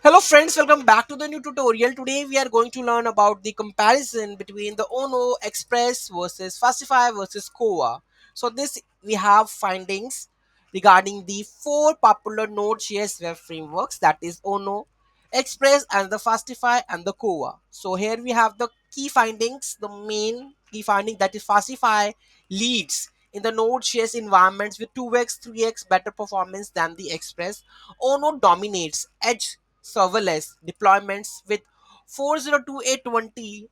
Hello friends, welcome back to the new tutorial. Today we are going to learn about the comparison between the Ono Express versus Fastify versus Koa. So this we have findings regarding the four popular Node.js web frameworks, that is Ono, Express and the Fastify and the Koa. So here we have the key findings. The main key finding, that is Fastify leads in the Node.js environments with 2x, 3x better performance than the Express. Ono dominates edge serverless deployments with 402820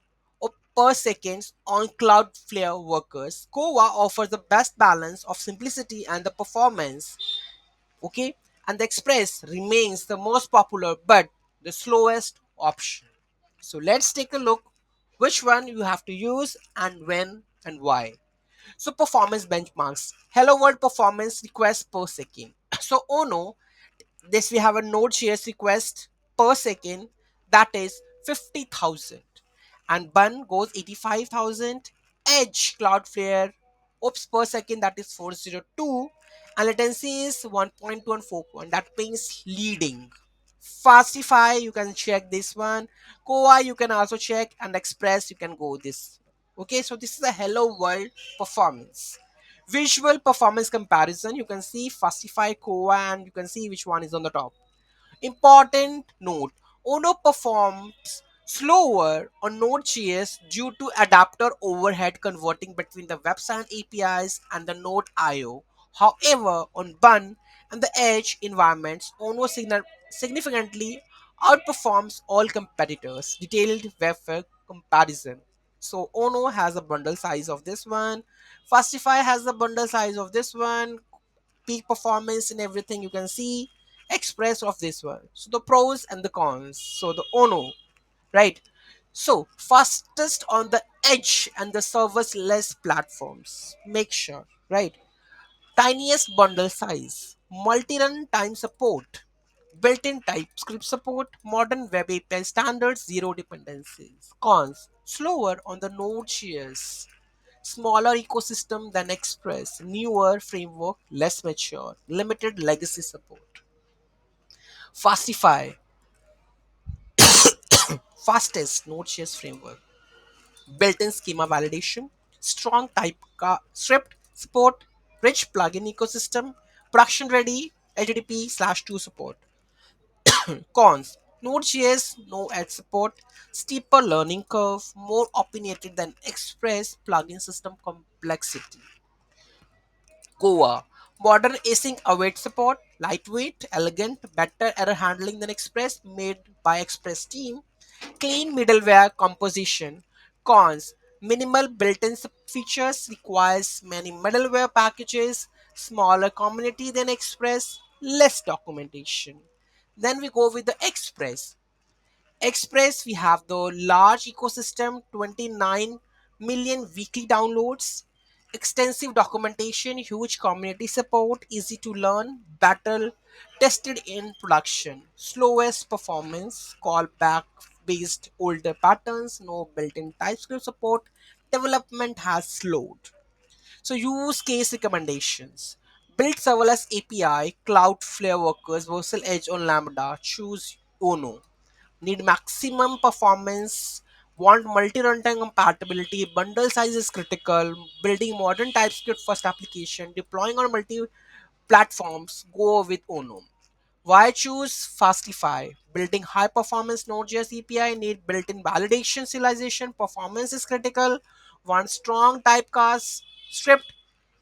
per second on Cloudflare workers. Koa offers the best balance of simplicity and the performance. Okay, and the Express remains the most popular but the slowest option. So let's take a look which one you have to use and when and why. So performance benchmarks. Hello world performance requests per second. So Ono, this we have a Node.js request per second, that is 50,000, and Bun goes 85,000. Edge Cloudflare oops per second, that is 402, and latency is 1.2 and 4 point, that means leading. Fastify, you can check this one. Koa, you can also check, and Express, you can go this. Okay, so this is a hello world performance. Visual performance comparison, you can see Fastify, Koa, and you can see which one is on the top. Important note: Ono performs slower on Node.js due to adapter overhead converting between the website APIs and the Node I/O. However, on Bun and the Edge environments, Ono significantly outperforms all competitors. Detailed web comparison. So Ono has a bundle size of this one. Fastify has the bundle size of this one. Peak performance and everything you can see express of this one. So the pros and the cons. So the Ono, right? So fastest on the edge and the serverless less platforms. Make sure, right? Tiniest bundle size, multi-run time support, built-in TypeScript support, modern web API standards, zero dependencies. Cons: slower on the Node.js, smaller ecosystem than Express, newer framework, less mature, limited legacy support. Fastify, fastest Node.js framework, built-in schema validation, strong script support, rich plugin ecosystem, production-ready HTTP/2 support. Cons: Node.js, no ad support, steeper learning curve, more opinionated than Express, plugin system complexity. Goa. Modern async await support, lightweight, elegant, better error handling than Express, made by Express team. Clean middleware composition. Cons: minimal built-in features, requires many middleware packages, smaller community than Express, less documentation. Then we go with the Express. Express, we have the large ecosystem, 29 million weekly downloads, extensive documentation, huge community support, easy to learn, battle tested in production, slowest performance, callback based older patterns, no built in TypeScript support, development has slowed. So, use case recommendations. Build serverless API, Cloudflare workers, Versal Edge on Lambda, choose Ono. Need maximum performance, want multi-runtime compatibility, bundle size is critical, building modern TypeScript first application, deploying on multi platforms, go with Ono. Why choose Fastify? Building high performance Node.js API need built-in validation serialization, performance is critical, want strong typecast, stripped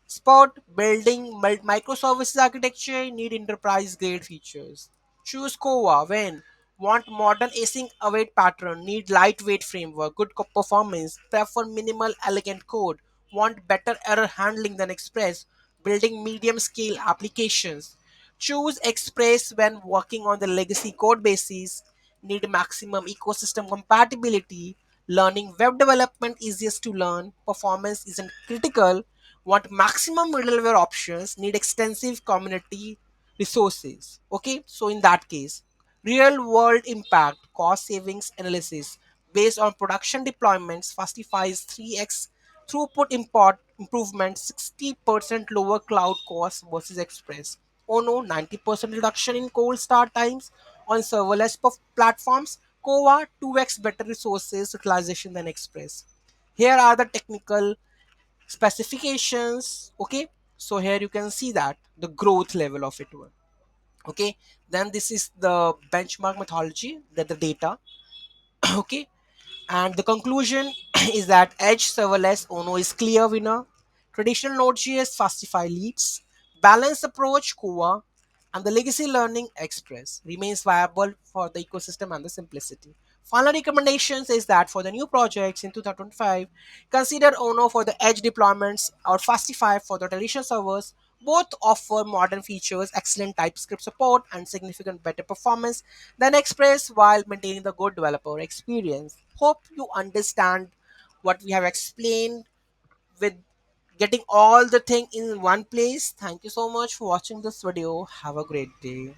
Spot building microservices architecture need enterprise grade features. Choose Koa when want modern async await pattern, need lightweight framework, good performance, prefer minimal elegant code, want better error handling than Express, building medium scale applications. Choose Express when working on the legacy code bases, need maximum ecosystem compatibility, learning web development easiest to learn, performance isn't critical, want maximum middleware options, need extensive community resources. Okay, so in that case, real world impact, cost savings analysis based on production deployments, Fastifies 3x throughput import improvement, 60% lower cloud costs versus Express. Oh no, 90% reduction in cold start times, on serverless platforms. Koa 2x better resources utilization than Express. Here are the technical specifications. Okay, so here you can see that the growth level of it. Okay, then this is the benchmark methodology, that the data. Okay, and the conclusion is that Edge serverless Ono is clear winner. Traditional Node.js Fastify leads. Balanced approach Koa and the legacy learning Express remains viable for the ecosystem and the simplicity. Final recommendations is that for the new projects in 2025, consider Ono for the edge deployments or Fastify for the traditional servers. Both offer modern features, excellent TypeScript support, and significant better performance than Express while maintaining the good developer experience. Hope you understand what we have explained with getting all the thing in one place. Thank you so much for watching this video. Have a great day.